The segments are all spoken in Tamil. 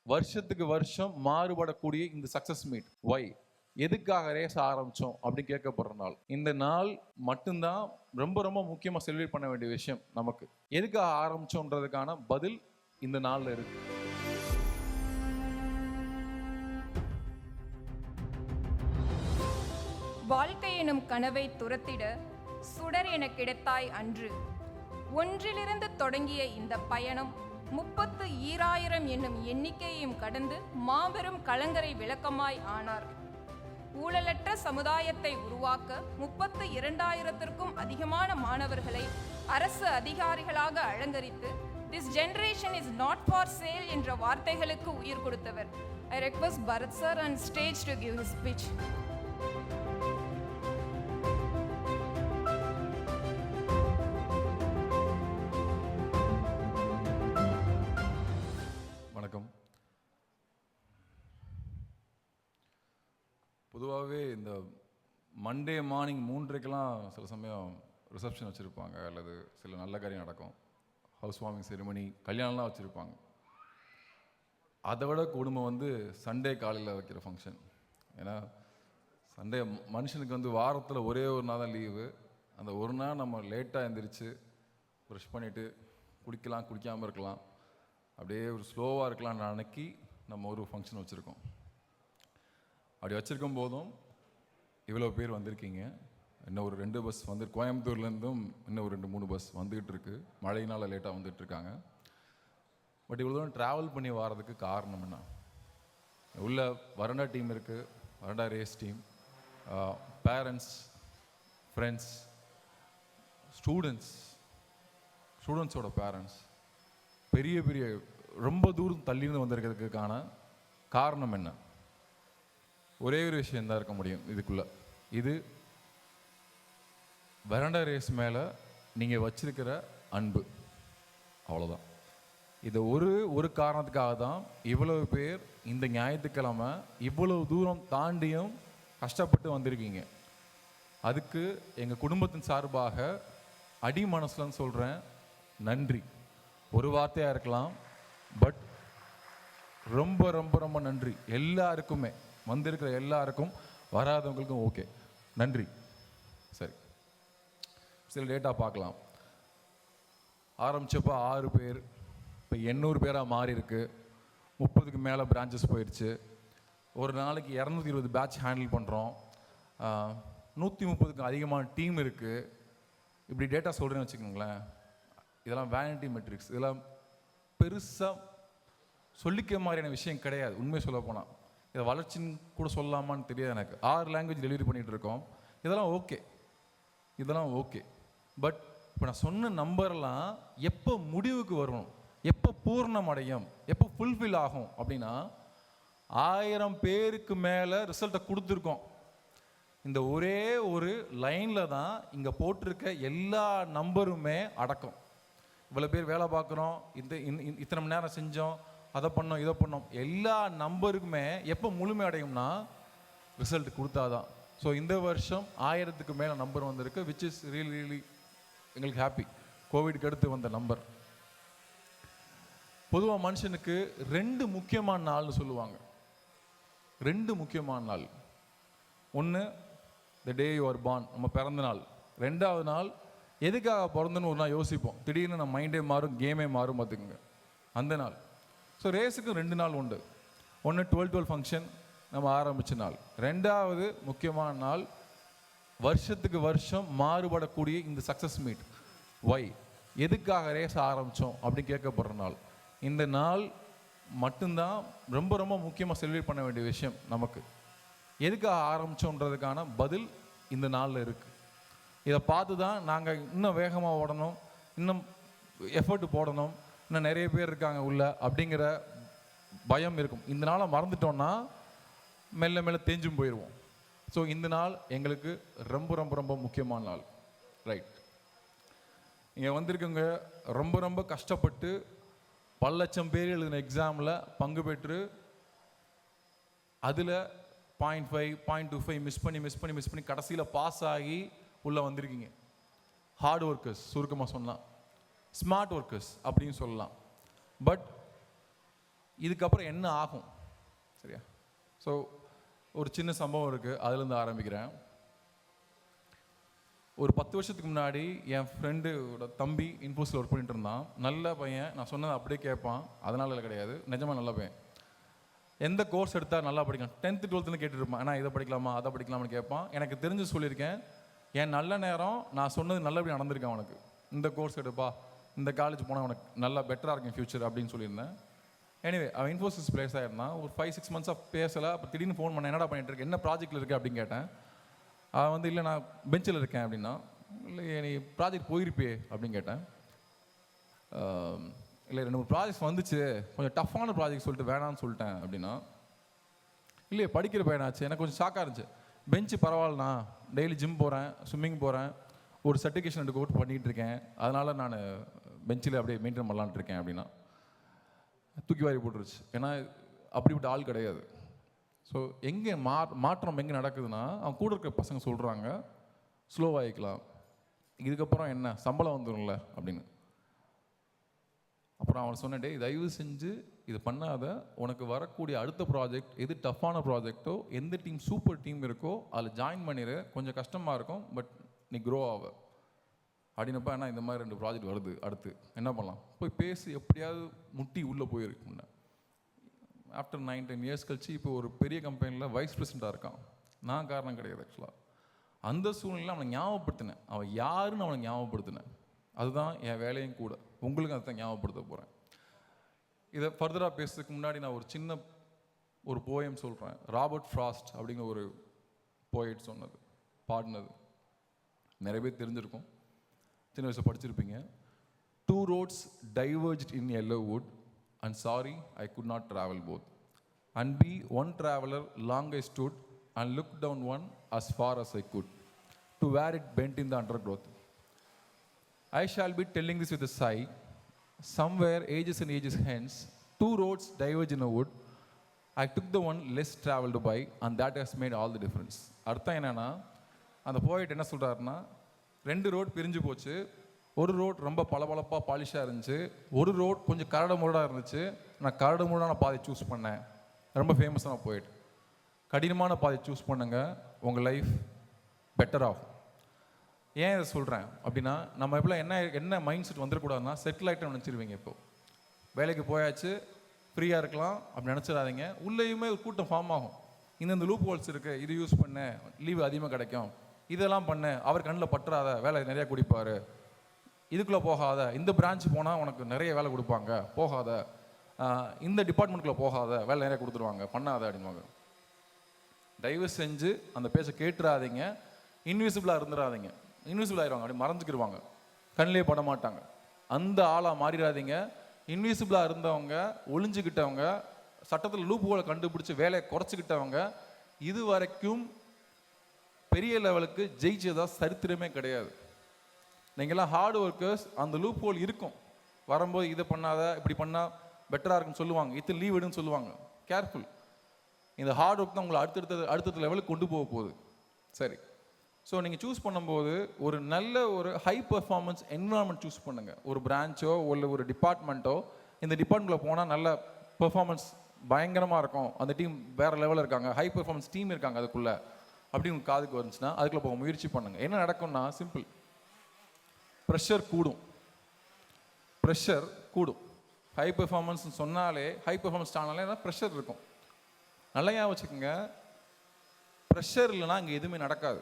வருஷத்துக்கு வருஷம் மாறுபடக்கூடிய இந்த சக்சஸ் மீட் ஒய் எதுக்காக ரேஸ் ஆரம்பிச்சோம் அப்படின்னு கேட்கப்படுற நாள். இந்த நாள் மட்டும்தான் ரொம்ப ரொம்ப முக்கியமா செலிப்ரேட் பண்ண வேண்டிய விஷயம். நமக்கு எதுக்காக ஆரம்பிச்சோன்றதுக்கான பதில் இந்த நாள்ல இருக்கு. வாழ்க்கை எனும் கனவை துரத்திட சுடர் என கிடைத்தாய் அன்று. ஒன்றிலிருந்து தொடங்கிய இந்த பயணம் 32,000 என்னும் எண்ணிக்கையையும் கடந்து மாபெரும் கலங்கரை விளக்கமாய் ஆனார். ஊழலற்ற சமுதாயத்தை உருவாக்க 32,000த்திற்கும் அதிகமான மாணவர்களை அரசு அதிகாரிகளாக அலங்கரித்து "This generation is not for sale" என்ற வார்த்தைகளுக்கு உயிர் கொடுத்தவர். I request Bharat sir on stage to give his speech. வணக்கம். பொதுவாகவே இந்த மண்டே மார்னிங் 3:30க்கெல்லாம் சில சமயம் ரிசப்ஷன் வச்சுருப்பாங்க, அல்லது சில நல்ல காரியம் நடக்கும், ஹவுஸ் வார்மிங் செரிமனி, கல்யாணம்லாம் வச்சுருப்பாங்க. அதை விட கொடுமை சண்டே காலையில் வைக்கிற ஃபங்க்ஷன். ஏன்னா சண்டே மனுஷனுக்கு வாரத்தில் ஒரே ஒரு நாள் தான் லீவு. அந்த ஒரு நாள் நம்ம லேட்டாக எழுந்திரிச்சு ப்ரஷ் பண்ணிவிட்டு குடிக்கலாம், குடிக்காமல் இருக்கலாம், அப்படியே ஒரு ஸ்லோவாக இருக்கலாம்னு அன்னைக்கு நம்ம ஒரு ஃபங்க்ஷன் வச்சுருக்கோம். அப்படி வச்சுருக்கும் போதும் இவ்வளோ பேர் வந்திருக்கீங்க. இன்னும் ஒரு 2 பஸ் கோயம்புத்தூர்லேருந்தும் இன்னும் ஒரு 2-3 பஸ் வந்துக்கிட்டு இருக்கு. மழையினால் லேட்டாக வந்துட்டுருக்காங்க. பட் இவ்வளோ தூரம் ட்ராவல் பண்ணி வர்றதுக்கு காரணம் என்ன? உள்ள வரண்டா டீம் இருக்குது, வரண்டா ரேஸ் டீம், பேரண்ட்ஸ், ஃப்ரெண்ட்ஸ், ஸ்டூடெண்ட்ஸோட பேரண்ட்ஸ், பெரிய பெரிய ரொம்ப தூரம் தள்ளியிருந்து வந்திருக்கிறதுக்கான காரணம் என்ன? ஒரே ஒரு விஷயந்தான் இருக்க முடியும் இதுக்குள்ள. இது வரண்டா ரேஸ் மேலே நீங்கள் வச்சிருக்கிற அன்பு, அவ்வளோதான். இதை ஒரு காரணத்துக்காக தான் இவ்வளவு பேர் இந்த ஞாயிற்றுக்கிழமை இவ்வளவு தூரம் தாண்டியும் கஷ்டப்பட்டு வந்திருக்கீங்க. அதுக்கு எங்கள் குடும்பத்தின் சார்பாக அடி மனசுலன்னு சொல்கிறேன், நன்றி. ஒரு வார்த்தையாக இருக்கலாம், பட் ரொம்ப ரொம்ப ரொம்ப நன்றி எல்லாருக்குமே, வந்திருக்கிற எல்லாருக்கும், வராதவங்களுக்கும். ஓகே, நன்றி. சரி, சில லேட்டாக பார்க்கலாம். ஆரம்பித்தப்போ 6 பேர், இப்போ 800 பேராக மாறி இருக்கு. 30க்கு மேலே பிரான்ச்சஸ் போயிடுச்சு. ஒரு நாளைக்கு 220 பேட்ச் ஹேண்டில் பண்ணுறோம். 130க்கு அதிகமான டீம் இருக்குது. இப்படி டேட்டா சொல்கிறேன்னு வச்சுக்கோங்களேன். இதெல்லாம் வேனிட்டி மெட்ரிக்ஸ். இதெல்லாம் பெருசாக சொல்லிக்க மாதிரியான விஷயம் கிடையாது. உண்மையை சொல்ல போனால் இதை வளர்ச்சின்னு கூட சொல்லலாமான்னு தெரியாது எனக்கு. 6 லாங்குவேஜ் டெலிவரி பண்ணிகிட்டு இருக்கோம். இதெல்லாம் ஓகே. பட் இப்போ நான் சொன்ன நம்பர்லாம் எப்போ முடிவுக்கு வரணும், எப்போ பூர்ணம் அடையும், எப்போ ஃபுல்ஃபில் ஆகும் அப்படின்னா 1000 பேருக்கு மேலே ரிசல்ட்டை கொடுத்துருக்கோம். இந்த ஒரே ஒரு லைனில் தான் இங்கே போட்டிருக்க எல்லா நம்பருமே அடக்கம். இவ்வளோ பேர் வேலை பார்க்குறோம், இத்தனை மணி நேரம் செஞ்சோம், அதை பண்ணோம், இதை பண்ணோம், எல்லா நம்பருக்குமே எப்போ முழுமை அடையும்னா ரிசல்ட் கொடுத்தாதான். ஸோ இந்த வருஷம் 1000க்கு மேலே நம்பர் வந்திருக்கு, விச் இஸ் ரியலி எங்களுக்கு ஹாப்பி. கோவிட்க்கு அடுத்து வந்த நம்பர். பொதுவாக மனுஷனுக்கு 2 முக்கியமான நாள்னு சொல்லுவாங்க. 2 முக்கியமான நாள். ஒன்று த டே யூ ஆர் பார்ன், நம்ம பிறந்த நாள். 2வது நாள் எதுக்காக பிறந்தன்னு ஒரு நாள் யோசிப்போம். திடீர்னு நம்ம மைண்டே மாறும், கேமே மாறும், பார்த்துக்குங்க, அந்த நாள். ஸோ ரேஸுக்கு 2 நாள் உண்டு. ஒன்று 12 ஃபங்க்ஷன் நம்ம ஆரம்பித்த நாள். 2வது முக்கியமான நாள் வருஷத்துக்கு வருஷம் மாறுபடக்கூடிய இந்த சக்ஸஸ் மீட் ஒய் எதுக்காக ரேஸ் ஆரம்பித்தோம் அப்படின்னு கேட்கப்படுற நாள். இந்த நாள் மட்டும்தான் ரொம்ப ரொம்ப முக்கியமாக செலிப்ரேட் பண்ண வேண்டிய விஷயம். நமக்கு எதுக்காக ஆரம்பித்தோன்றதுக்கான பதில் இந்த நாளில் இருக்குது. இதை பார்த்து தான் நாங்கள் இன்னும் வேகமாக ஓடணும், இன்னும் எஃபர்ட் போடணும், இன்னும் நிறைய பேர் இருக்காங்க உள்ள அப்படிங்கிற பயம் இருக்கும். இந்த நாளை மறந்துட்டோன்னா மெல்ல மெல்ல தேஞ்சும் போயிடுவோம். ஸோ இந்த நாள் எங்களுக்கு ரொம்ப ரொம்ப ரொம்ப முக்கியமான நாள். ரைட், இங்கே வந்திருக்கவங்க ரொம்ப ரொம்ப கஷ்டப்பட்டு பல லட்சம் பேர் எழுதின எக்ஸாமில் பங்கு பெற்று அதில் 0.5 0.25 மிஸ் பண்ணி கடைசியில் பாஸ் ஆகி உள்ளே வந்திருக்கீங்க. ஹார்ட் ஒர்க்கர்ஸ் சுருக்கமாக சொன்னால், ஸ்மார்ட் ஒர்க்கர்ஸ் அப்படின்னு சொல்லலாம். பட் இதுக்கப்புறம் என்ன ஆகும், சரியா? ஸோ ஒரு சின்ன சம்பவம் இருக்குது, அதுலேருந்து ஆரம்பிக்கிறேன். ஒரு 10 வருஷத்துக்கு முன்னாடி என் ஃப்ரெண்டோட தம்பி இன்ஃபோஸில் ஒர்க் பண்ணிட்டு இருந்தான். நல்ல பையன், நான் சொன்னதை அப்படியே கேட்பான், அதனால கிடையாது, நிஜமாக நல்ல பையன். எந்த கோர்ஸ் எடுத்தால் நல்லா படிக்கலாம், 10th 12th கேட்டுருப்பான், ஆனால் இதை படிக்கலாமா அதை படிக்கலாமான்னு கேட்பான். எனக்கு தெரிஞ்சு சொல்லியிருக்கேன், என் நல்ல நேரம் நான் சொன்னது நல்லபடி நடந்திருக்கேன். அவனுக்கு இந்த கோர்ஸ் எடுப்பா, இந்த காலேஜ் போனால் உனக்கு நல்லா பெட்டராக இருக்கும் ஃபியூச்சர் அப்படின்னு சொல்லியிருந்தேன். எனிவே அவன் இன்ஃபோசிஸ் பிளேஸ் ஆகிருந்தான். ஒரு 5-6 months பேசலை. அப்போ திடீர்னு ஃபோன் பண்ணேன், என்னடா பண்ணிட்டு இருக்கு, என்ன ப்ராஜெக்ட்டில் இருக்குது அப்படின்னு கேட்டேன். அவன் வந்து இல்லை நான் பெஞ்சில் இருக்கேன் அப்படின்னா. இல்லை நீ ப்ராஜெக்ட் போயிருப்பே அப்படின்னு கேட்டேன். இல்லை 2-3 ப்ராஜெக்ட்ஸ் வந்துச்சு, கொஞ்சம் டஃப்பான ப்ராஜெக்ட் சொல்லிட்டு வேணான்னு சொல்லிட்டேன் அப்படின்னா. இல்லையே படிக்கிற பையனாச்சு. எனக்கு கொஞ்சம் ஷாக்காக இருந்துச்சு. பெஞ்சு பரவாயில்லண்ணா, டெய்லி ஜிம் போகிறேன், ஸ்விம்மிங் போகிறேன், ஒரு சர்டிஃபிகேஷன் எடுக்க அவுட் பண்ணிகிட்டு இருக்கேன், அதனால் நான் பெஞ்சில் அப்படியே மெயின்டைன் பண்ணலான்ட்டு இருக்கேன் அப்படின்னா. தூக்கி வாரி போட்டுருச்சு. ஏன்னா அப்படிப்பட்ட ஆள் கிடையாது. ஸோ எங்கே மாற்றம் எங்கே நடக்குதுன்னா, அவன் கூட இருக்க பசங்க சொல்கிறாங்க ஸ்லோவாகிக்கலாம், இதுக்கப்புறம் என்ன சம்பளம் வந்துடும்ல அப்படின்னு. அப்புறம் அவன் சொன்னேன், டே தயவு செஞ்சு இது பண்ணாத, உனக்கு வரக்கூடிய அடுத்த ப்ராஜெக்ட் எது டஃப்பான ப்ராஜெக்டோ, எந்த டீம் சூப்பர் டீம் இருக்கோ அதில் ஜாயின் பண்ணிடு, கொஞ்சம் கஷ்டமாக இருக்கும் பட் நீ க்ரோ ஆக அப்படின்னப்ப. ஏன்னா இந்த மாதிரி 2 ப்ராஜெக்ட் வருது, அடுத்து என்ன பண்ணலாம், போய் பேசி எப்படியாவது முட்டி உள்ளே போயிருக்கு. முன்ன ஆஃப்டர் 9-10 இயர்ஸ் கழிச்சு இப்போ ஒரு பெரிய கம்பெனியில் வைஸ் பிரசிடெண்ட்டாக இருக்கான். நான் காரணம் கிடையாது ஆக்சுவலாக. அந்த சூழ்நிலையில் அவனை ஞாபகப்படுத்தினேன், அவன் யாருன்னு அவனை ஞாபகப்படுத்தினேன். அதுதான் என் வேலையும் கூட. உங்களுக்கு அதை தான் ஞாபகப்படுத்த போகிறேன். இதை ஃபர்தராக பேசுறதுக்கு முன்னாடி நான் ஒரு சின்ன ஒரு போயம் சொல்கிறேன். ராபர்ட் ஃப்ராஸ்ட் அப்படிங்கிற ஒரு போயட் சொன்னது, பாடினது நிறைய பேர் தெரிஞ்சிருக்கும், சின்ன வயசில் படிச்சிருப்பீங்க. 2 roads diverged in yellow wood, and sorry I could not travel both. And be one traveler long I stood, and looked down one as far as I could, to where it bent in the undergrowth. I shall be telling this with a sigh. Somewhere ages and ages hence, 2 roads diverge in a wood. I took the one less traveled by, and that has made all the difference. அர்த்தம் என்னன்னா, அந்த போயிட் என்ன சொல்கிறாருன்னா, 2 ரோட் பிரிஞ்சு போச்சு. ஒரு ரோட் ரொம்ப பளபளப்பாக பாலிஷாக இருந்துச்சு, ஒரு ரோட் கொஞ்சம் கரடு முரடாக இருந்துச்சு. நான் கரடு முரடான பாதை சூஸ் பண்ணேன். ரொம்ப ஃபேமஸான போயிட். கடினமான பாதை சூஸ் பண்ணுங்க, உங்கள் லைஃப் பெட்டர் ஆகும். ஏன் இதை சொல்கிறேன் அப்படின்னா, நம்ம எப்போ என்ன மைண்ட் செட் வந்துடக்கூடாதுன்னா, செட்டில் ஆகிட்டு நினச்சிருவீங்க. இப்போது வேலைக்கு போயாச்சு, ஃப்ரீயாக இருக்கலாம் அப்படி நினச்சிடாதீங்க. உள்ளேயுமே ஒரு கூட்டம் ஃபார்ம் ஆகும். இந்த லூப் ஹோல்ஸ் இருக்குது, இது யூஸ் பண்ண லீவு அதிகமாக கிடைக்கும், இதெல்லாம் பண்ண அவர் கண்ணில் பற்றாத, வேலை நிறையா குடிப்பார், இதுக்குள்ளே போகாத, இந்த பிரான்ச் போனால் உனக்கு நிறைய வேலை கொடுப்பாங்க, போகாத, இந்த டிபார்ட்மெண்ட்டுக்குள்ளே போகாத, வேலை நிறைய கொடுத்துருவாங்க, பண்ணாத அப்படின்வாங்க. தயவு செஞ்சு அந்த பேச்சை கேட்டுறாதீங்க. இன்விசிபிளாக இருந்துடாதீங்க. இன்விசிபிள் ஆயிடுவாங்க, அப்படி மறைஞ்சிக்கிடுவாங்க, கண்ணிலே பட மாட்டாங்க. அந்த ஆளாக மாறிடாதீங்க. இன்விசிபிளாக இருந்தவங்க, ஒளிஞ்சுக்கிட்டவங்க, சட்டத்தில் லூப் ஹோலை கண்டுபிடிச்சி வேலையை குறைச்சிக்கிட்டவங்க இது வரைக்கும் பெரிய லெவலுக்கு ஜெயிச்சதா சரித்திரமே கிடையாது. நீங்கள்லாம் ஹார்ட் ஒர்க்கர்ஸ். அந்த லூப் ஹோல் இருக்கும், வரும்போது இதை பண்ணாத, இப்படி பண்ணால் பெட்டராக இருக்குன்னு சொல்லுவாங்க, இத்தனை லீவ் எடுன்னு சொல்லுவாங்க. கேர்ஃபுல். இந்த ஹார்ட் ஒர்க் தான் உங்களை அடுத்தடுத்த லெவலுக்கு கொண்டு போக போகுது. சரி, ஸோ நீங்கள் சூஸ் பண்ணும்போது ஒரு நல்ல ஒரு ஹை பெர்ஃபார்மன்ஸ் என்விரான்மெண்ட் சூஸ் பண்ணுங்கள். ஒரு பிரான்ச்சோ இல்லை ஒரு டிபார்ட்மெண்ட்டோ, இந்த டிபார்ட்மெண்ட்டில் போனால் நல்ல பெர்ஃபார்மன்ஸ் பயங்கரமாக இருக்கும், அந்த டீம் வேறு லெவலில் இருக்காங்க, ஹை பெர்ஃபார்மன்ஸ் டீம் இருக்காங்க அதுக்குள்ளே அப்படின்னு காதுக்கு வந்துச்சுன்னா அதுக்குள்ளே போக முயற்சி பண்ணுங்கள். என்ன நடக்கும்னா, சிம்பிள், ப்ரெஷர் கூடும். ப்ரெஷர் கூடும். ஹை பெர்ஃபார்மன்ஸ் சொன்னாலே, ஹை பெர்ஃபார்மன்ஸ் ஆனாலே ப்ரெஷர் இருக்கும். நல்லா வச்சுக்கோங்க, ப்ரெஷர் இல்லைன்னா இங்கே எதுவுமே நடக்காது.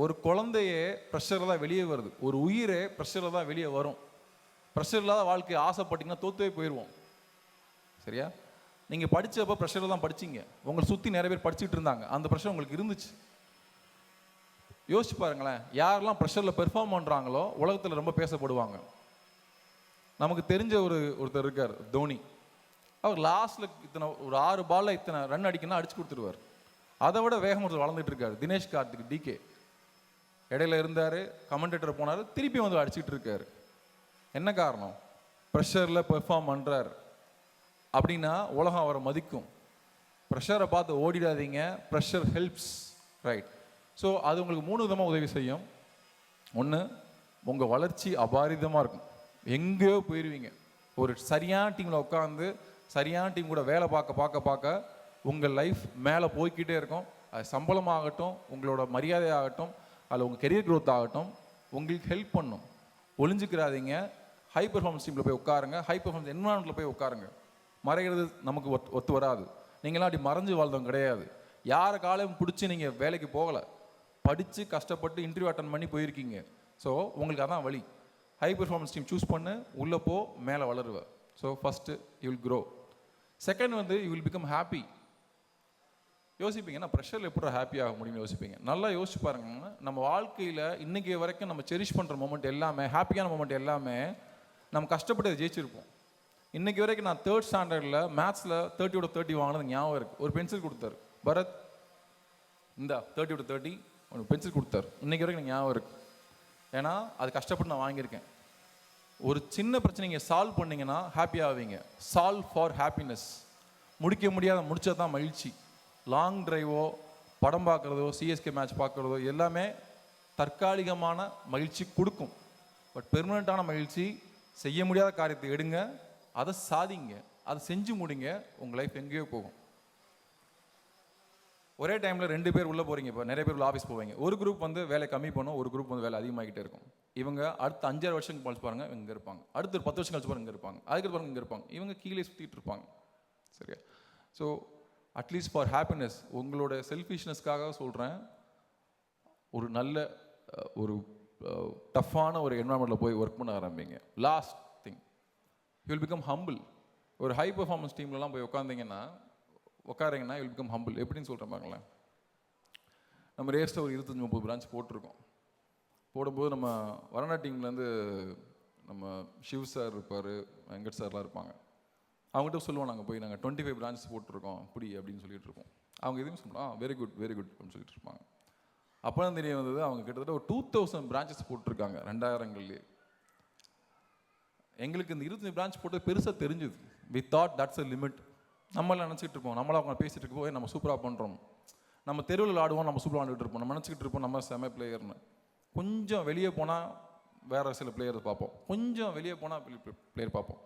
ஒரு குழந்தையே ப்ரெஷரில் தான் வெளியே வருது, ஒரு உயிரே ப்ரெஷரில் தான் வெளியே வரும். ப்ரெஷர் இல்லாத வாழ்க்கையை ஆசைப்பட்டிங்கன்னா தோற்றே போயிடுவோம். சரியா? நீங்கள் படித்தப்போ ப்ரெஷரில் தான் படிச்சிங்க, உங்களை சுற்றி நிறைய பேர் படிச்சுட்டு இருந்தாங்க, அந்த ப்ரெஷர் உங்களுக்கு இருந்துச்சு. யோசிச்சு பாருங்களேன், யாரெல்லாம் ப்ரெஷரில் பெர்ஃபார்ம் பண்ணுறாங்களோ உலகத்தில் ரொம்ப பேசப்படுவாங்க. நமக்கு தெரிஞ்ச ஒருத்தர் இருக்கார், தோனி. அவர் லாஸ்ட்டில் இத்தனை ஒரு 6 பாலில் இத்தனை ரன் அடிக்கணும்னா அடிச்சு கொடுத்துருவார். அதை விட வேகம் ஒருத்தர் வளர்ந்துட்டு இருக்காரு, தினேஷ் கார்த்திக், டிகே. இடையில இருந்தார், கமெண்டேட்டர் போனார், திருப்பி வந்து அடிச்சுட்டு இருக்காரு. என்ன காரணம்? ப்ரெஷரில் பெர்ஃபார்ம் பண்ணுறாரு அப்படின்னா உலகம் அவரை மதிக்கும். ப்ரெஷரை பார்த்து ஓடிடாதீங்க. Pressure helps, right? ஸோ அது உங்களுக்கு 3 விதமாக உதவி செய்யும். ஒன்று, உங்கள் வளர்ச்சி அபாரிதமாக இருக்கும், எங்கேயோ போயிடுவீங்க. ஒரு சரியான டீமில் உட்காந்து சரியான டீம் கூட வேலை பார்க்க உங்கள் லைஃப் மேலே போய்க்கிட்டே இருக்கும். அது சம்பளமாகட்டும், உங்களோட மரியாதை ஆகட்டும், அதில் உங்கள் கெரியர் க்ரோத் ஆகட்டும், உங்களுக்கு ஹெல்ப் பண்ணும். ஒளிஞ்சிக்கிறாதீங்க. ஹை பெர்ஃபார்மன்ஸ் டீமில் போய் உட்காருங்க, ஹை பெர்ஃபார்மன்ஸ் என்வரான்மெண்ட்டில் போய் உட்காருங்க. மறைகிறது நமக்கு ஒத்து வராது. நீங்களாம் அப்படி மறைஞ்சு வாழ்ந்தவங்க கிடையாது. யாரை காலையும் பிடிச்சி நீங்கள் வேலைக்கு போகலை, படித்து கஷ்டப்பட்டு இன்டர்வியூ அட்டன் பண்ணி போயிருக்கீங்க. ஸோ உங்களுக்கு அதான் வழி. ஹை பெர்ஃபார்மன்ஸ் டீம் சூஸ் பண்ணு, உள்ளே போ, மேலே வளருவ. So first you will grow. Second வந்து யூ வில் பிகம் ஹாப்பி. யோசிப்பீங்க, நான் ப்ரெஷரில் எப்படி ஹாப்பி ஆக முடியும்னு யோசிப்பீங்க. நல்லா யோசிச்சு பாருங்க. நம்ம வாழ்க்கையில் இன்றைக்கி வரைக்கும் நம்ம செரிஷ் பண்ணுற மூமெண்ட் எல்லாமே, ஹாப்பியான மூமெண்ட் எல்லாமே நம்ம கஷ்டப்பட்டு அதை ஜெயிச்சிருப்போம். இன்றைக்கி வரைக்கும் நான் 3rd ஸ்டாண்டர்டில் மேத்ஸில் 30/30 வாங்கினது ஞாபகம் இருக்குது. ஒரு பென்சில் கொடுத்தாரு, பரத் இந்த 30/30 ஒரு பென்சில் கொடுத்தாரு. இன்றைக்கி வரைக்கும் எனக்கு ஞாபகம் இருக்குது. ஏன்னா அது கஷ்டப்பட்டு நான் வாங்கியிருக்கேன். ஒரு சின்ன பிரச்சனை நீங்கள் சால்வ் பண்ணிங்கன்னா ஹாப்பி ஆவீங்க. Solve for happiness. முடிக்க முடியாத முடிச்சது தான் மகிழ்ச்சி. லாங் டிரைவோ, படம் பார்க்குறதோ, சிஎஸ்கே மேட்ச் பார்க்குறதோ எல்லாமே தற்காலிகமான மகிழ்ச்சி கொடுக்கும். பட் பெர்மனண்ட்டான மகிழ்ச்சி, செய்ய முடியாத காரியத்தை எடுங்க, அதை சாதிங்க, அதை செஞ்சு முடிங்க, உங்கள் லைஃப் எங்கேயோ போகும். ஒரே டைமில் 2 பேர் உள்ளே போகிறீங்க. இப்போ நிறைய பேர் உள்ள ஆஃபீஸ் போவீங்க. ஒரு குரூப் வந்து வேலை கம்மி பண்ணும், ஒரு குரூப் வந்து வேலை அதிகமாகிட்டே இருக்கும். இவங்க அடுத்த 5-6 வருஷம் கழிச்சு பாருங்கள் இங்கே இருப்பாங்க, அடுத்த ஒரு 10 வருஷம் கழிச்சு பாருங்க இங்கே இருப்பாங்க, அதுக்கு பாருங்க இங்கே இருப்பாங்க. இவங்க கீழே சுற்றிட்டு இருப்பாங்க. சரியா? ஸோ அட்லீஸ்ட் ஃபார் ஹாப்பினஸ், உங்களோட செல்ஃபிஷ்னஸ்க்காக சொல்கிறேன், ஒரு நல்ல ஒரு டஃப்பான ஒரு என்வரான்மெண்ட்டில் போய் ஒர்க் பண்ண ஆரம்பிங்க. Last thing, you will become humble. ஒரு ஹை பெர்ஃபார்மன்ஸ் டீம்லலாம் போய் உட்காருங்கன்னா யூ வில் பிகம் ஹம்பிள். எப்படின்னு சொல்கிறேன் பாருங்களேன். நம்ம ரேஸ்ட்டில் ஒரு 25-30 பிரான்ச் போட்டிருக்கோம். போடும்போது நம்ம வரணா டீம்லேருந்து நம்ம ஷிவ் சார் இருப்பார், வெங்கட் சார்லாம் இருப்பாங்க. அவங்ககிட்ட சொல்லுவோம், நாங்கள் போய் நாங்கள் 25 பிரான்ச் போட்டிருக்கோம் இப்படி அப்படின்னு சொல்லிட்டு இருக்கோம். அவங்க எதுவும் சொல்லலாம், வெரி குட் அப்படின்னு சொல்லிட்டு இருப்பாங்க. அப்போ தான் தெரிய வந்தது, அவங்க கிட்டத்தட்ட ஒரு 2000 பிரான்ச்சஸ் போட்டிருக்காங்க 2000லேயே. எங்களுக்கு இந்த 25 பிரான்ச் போட்டு பெருசாக தெரிஞ்சுது. We thought that's a limit. நம்மளாம் நினச்சிட்டு இருப்போம், நம்மளாம் அவங்க பேசிகிட்டு இருக்கப்போ நம்ம சூப்பராக பண்ணுறோம், நம்ம தெருவில் ஆடுவோம், நம்ம சூப்பராக ஆடிட்டு இருப்போம், நம்ம நினச்சிக்கிட்டு இருப்போம் நம்ம செம பிளேயர்னு. கொஞ்சம் வெளியே போனால் வேறு சில பிளேயர் பார்ப்போம், கொஞ்சம் வெளியே போனால் பிளேயர் பார்ப்போம்.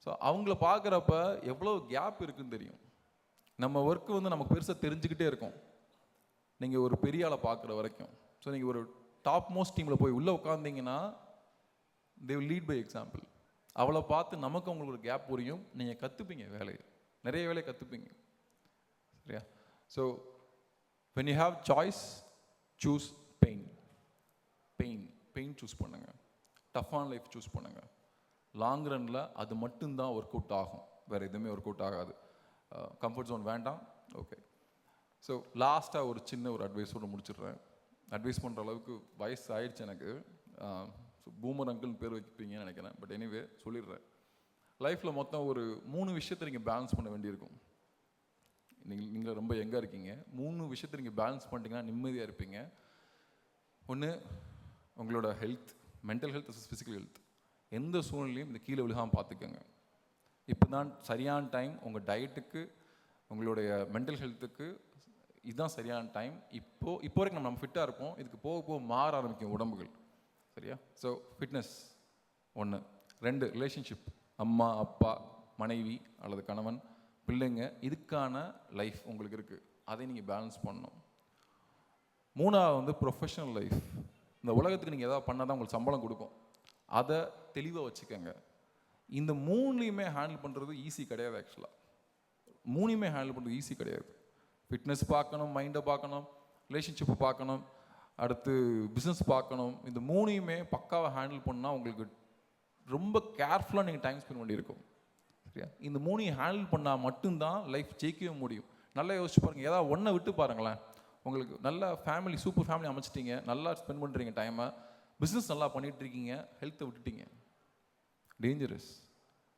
ஸோ அவங்கள பார்க்குறப்ப எவ்வளோ கேப் இருக்குதுன்னு தெரியும். நம்ம ஒர்க்கு வந்து நமக்கு பெருசாக தெரிஞ்சுக்கிட்டே இருக்கும், நீங்கள் ஒரு பெரிய ஆளை பார்க்குற வரைக்கும். ஸோ நீங்கள் ஒரு டாப் மோஸ்ட் டீமில் போய் உள்ளே உட்காந்திங்கன்னா they will lead by example. அவளை பார்த்து நமக்கு உங்களுக்கு ஒரு கேப் புரியும், நீங்கள் கற்றுப்பீங்க, வேலையை நிறைய வேலையை கற்றுப்பீங்க. சரியா? So when you have choice, choose pain. Pain choose பண்ணுங்கள், டஃப்பான லைஃப் சூஸ் பண்ணுங்கள். லாங் ரனில் அது மட்டும்தான் ஒர்க் அவுட் ஆகும், வேறு எதுவுமே ஒர்க் அவுட் ஆகாது. கம்ஃபர்ட் ஜோன் வேண்டாம். ஓகே, ஸோ லாஸ்ட்டாக ஒரு சின்ன ஒரு அட்வைஸோடு முடிச்சிடுறேன். அட்வைஸ் பண்ணுற அளவுக்கு வயசு ஆயிடுச்சு எனக்கு. ஸோ பூமர் அங்கிள்னு பேர் வைப்பீங்கன்னு நினைக்கிறேன். பட் எனிவே சொல்லிடுறேன். லைஃப்பில் மொத்தம் ஒரு 3 விஷயத்தை நீங்கள் பேலன்ஸ் பண்ண வேண்டியிருக்கும். நீங்கள் ரொம்ப எங்கே இருக்கீங்க, 3 விஷயத்தை நீங்கள் பேலன்ஸ் பண்ணிட்டீங்கன்னா நிம்மதியாக இருப்பீங்க. ஒன்று, உங்களோட health, mental health versus physical health. எந்த சூழ்நிலையும் இந்த கீழே விழுகாமல் பார்த்துக்கோங்க. இப்போ தான் சரியான டைம் உங்கள் டயட்டுக்கு, உங்களுடைய மென்டல் ஹெல்த்துக்கு இதுதான் சரியான டைம். இப்போ வரைக்கும் நம்ம ஃபிட்டாக இருப்போம், இதுக்கு போக போக மாற ஆரம்பிக்கும் உடம்புகள். சரியா? So fitness 1. 2, ரிலேஷன்ஷிப், அம்மா அப்பா மனைவி அல்லது கணவன் பிள்ளைங்க, இதுக்கான லைஃப் உங்களுக்கு இருக்குது, அதை நீங்கள் பேலன்ஸ் பண்ணணும். 3வது வந்து ப்ரொஃபஷனல் லைஃப். இந்த உலகத்துக்கு நீங்கள் எதாவது பண்ணால் தான் உங்களுக்கு சம்பளம் கொடுக்கும், அதை தெளிவாக வச்சுக்கோங்க. இந்த 3லையுமே ஹேண்டில் பண்ணுறது ஈஸி கிடையாது. ஆக்சுவலாக 3யுமே ஹேண்டில் பண்ணுறது ஈஸி கிடையாது. ஃபிட்னஸ் பார்க்கணும், மைண்டை பார்க்கணும், ரிலேஷன்ஷிப்பை பார்க்கணும், அடுத்து பிஸ்னஸ் பார்க்கணும். இந்த 3யுமே பக்காவாக ஹேண்டில் பண்ணால் உங்களுக்கு ரொம்ப கேர்ஃபுல்லாக நீங்கள் டைம் ஸ்பெண்ட் பண்ணியிருக்கோம். சரியா? இந்த 3யும் ஹேண்டில் பண்ணால் மட்டும்தான் லைஃப் ஜெயிக்கவே முடியும். நல்லா யோசிச்சு பாருங்கள். ஏதாவது ஒன்றை விட்டு பாருங்களேன், உங்களுக்கு நல்ல ஃபேமிலி, சூப்பர் ஃபேமிலி அமைச்சிட்டிங்க, நல்லா ஸ்பெண்ட் பண்ணுறீங்க டைமை, பிஸ்னஸ் நல்லா பண்ணிகிட்ருக்கீங்க, ஹெல்த்தை விட்டுட்டீங்க, டேஞ்சரஸ்.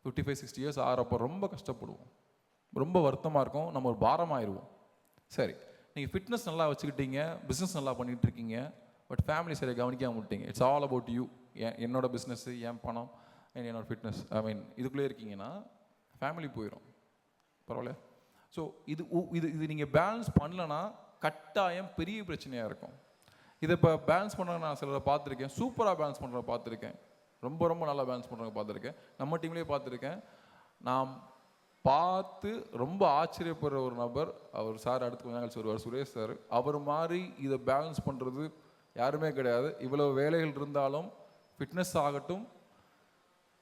55-60 இயர்ஸ் ஆகிறப்போ ரொம்ப கஷ்டப்படுவோம், ரொம்ப வருத்தமாக இருக்கும், நம்ம ஒரு பாரமாகிடுவோம். சரி, நீங்கள் ஃபிட்னஸ் நல்லா வச்சுக்கிட்டீங்க, பிஸ்னஸ் நல்லா பண்ணிகிட்ருக்கீங்க, பட் ஃபேமிலி சரியாக கவனிக்காமல் விட்டீங்க. It's all about you. என்னோட பிஸ்னஸ்ஸு, என் பணம், என்னோட ஃபிட்னஸ், இதுக்குள்ளே இருக்கீங்கன்னா ஃபேமிலி போயிடும். பரவாயில்ல? ஸோ இது நீங்கள் பேலன்ஸ் பண்ணலன்னா கட்டாயம் பெரிய பிரச்சனையாக இருக்கும். இதை இப்போ பேலன்ஸ் பண்ணுறவங்க நான் சிலரை பார்த்துருக்கேன், சூப்பராக பேலன்ஸ் பண்ணுறவங்க பார்த்துருக்கேன், ரொம்ப ரொம்ப நல்லா பேலன்ஸ் பண்ணுறவங்க பார்த்துருக்கேன், நம்ம டீம்லேயே பார்த்துருக்கேன். நான் பார்த்து ரொம்ப ஆச்சரியப்படுற ஒரு நபர் அவர் சார். அடுத்து கொஞ்ச நாள் கழிச்சு வருவார், சுரேஷ் சார். அவர் மாதிரி இதை பேலன்ஸ் பண்ணுறது யாருமே கிடையாது. இவ்வளவு வேலைகள் இருந்தாலும் ஃபிட்னஸ் ஆகட்டும்,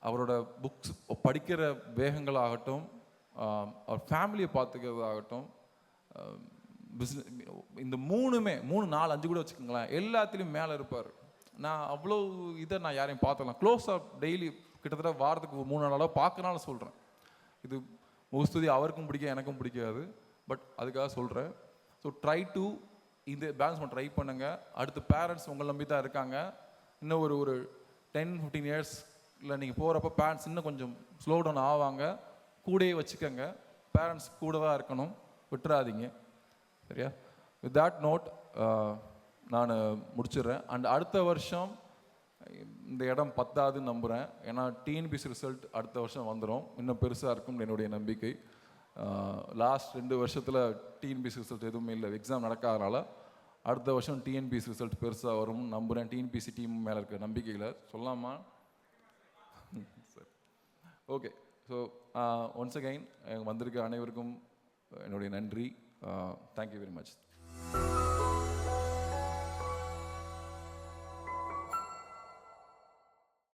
அவரோட புக்ஸ் படிக்கிற வேகங்கள் ஆகட்டும், அவர் ஃபேமிலியை பார்த்துக்கிறது ஆகட்டும், பிஸ்னஸ், இந்த 3 4 5 கூட வச்சுக்கோங்களேன், எல்லாத்துலேயும் மேலே இருப்பார். நான் அவ்வளோ இதை நான் யாரையும் பார்த்தலாம் க்ளோஸாக டெய்லி கிட்டத்தட்ட வாரத்துக்கு 3 நாளாக பார்க்கனால சொல்கிறேன். இது முகஸ்துதி அவருக்கும் பிடிக்கும், எனக்கும் பிடிக்காது, பட் அதுக்காக சொல்கிறேன். ஸோ ட்ரை டு இந்த பேலன்ஸ் பண்ண ட்ரை பண்ணுங்கள். அடுத்து பேரண்ட்ஸ் உங்களை நம்பி தான் இருக்காங்க. இன்னும் ஒரு 10-15 இயர்ஸில் நீங்கள் போகிறப்ப பேரண்ட்ஸ் இன்னும் கொஞ்சம் ஸ்லோ டவுன் ஆவாங்க. கூடயே வச்சுக்கோங்க. பேரண்ட்ஸ் கூட தான் இருக்கணும், விட்டுறாதீங்க. சரியா? வித் தட் நோட் நான் முடிச்சிடுறேன். அண்ட் அடுத்த வருஷம் இந்த இடம் 10ஆவதுன்னு நம்புகிறேன். ஏன்னா டிஎன்பிசி ரிசல்ட் அடுத்த வருஷம் வந்துடும், இன்னும் பெருசாக இருக்கும்னு என்னுடைய நம்பிக்கை. லாஸ்ட் 2 வருஷத்தில் டிஎன்பிசி ரிசல்ட் எதுவுமே இல்லை, எக்ஸாம் நடக்காதனால. அடுத்த வருஷம் டிஎன்பிசி ரிசல்ட் பெருசாக வரும்னு நம்புகிறேன். டிஎன்பிசி டீம் மேலே இருக்க நம்பிக்கையில் சொல்லாமா? சரி, ஓகே. ஸோ ஒன்ஸ் அகைன் வந்திருக்க அனைவருக்கும் என்னுடைய நன்றி. Thank you very much.